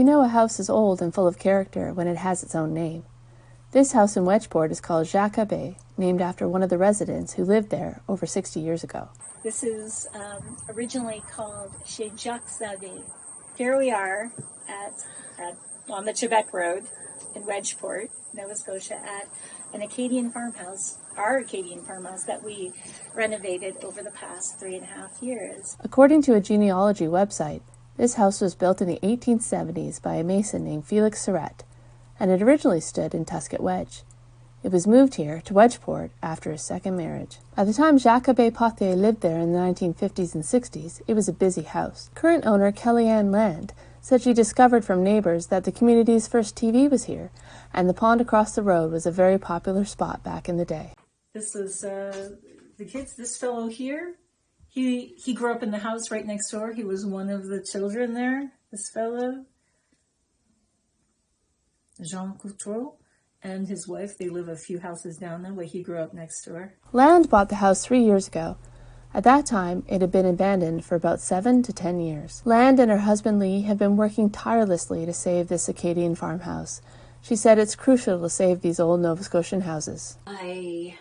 You know a house is old and full of character when it has its own name. This house in Wedgeport is called Jacques, named after one of the residents who lived there over 60 years ago. This is originally called Chez Jacques. Here we are on the Quebec Road in Wedgeport, Nova Scotia, at an Acadian farmhouse, our Acadian farmhouse that we renovated over the past 3.5 years. According to a genealogy website, this house was built in the 1870s by a mason named Felix Surratt, and it originally stood in Tusket Wedge. It was moved here to Wedgeport after his second marriage. At the time Jacques Pothier lived there in the 1950s and 60s, it was a busy house. Current owner Kellyanne Land said she discovered from neighbors that the community's first TV was here, and the pond across the road was a very popular spot back in the day. This is the kids. This fellow here, he grew up in the house right next door. He was one of the children there. This fellow, Jean Couture, and his wife, they live a few houses down the way. He grew up next door. Land bought the house 3 years ago. At that time, it had been abandoned for about 7 to 10 years. Land and her husband Lee have been working tirelessly to save this Acadian farmhouse. She said it's crucial to save these old Nova Scotian houses. I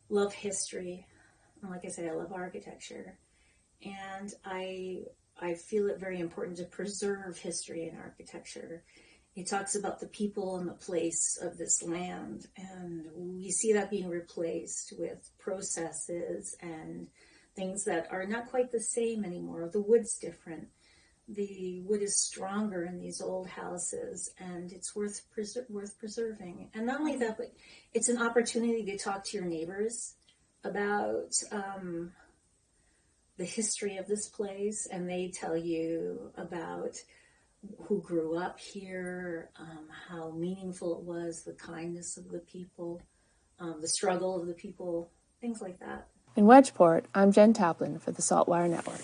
love history. Like I said, I love architecture. And I feel it very important to preserve history and architecture. He talks about the people and the place of this land, and we see that being replaced with processes and things that are not quite the same anymore. The wood's different. The wood is stronger in these old houses, and it's worth preserving. And not only that, but it's an opportunity to talk to your neighbors about the history of this place, and they tell you about who grew up here, how meaningful it was, the kindness of the people, the struggle of the people, things like that. In Wedgeport, I'm Jen Taplin for the SaltWire Network.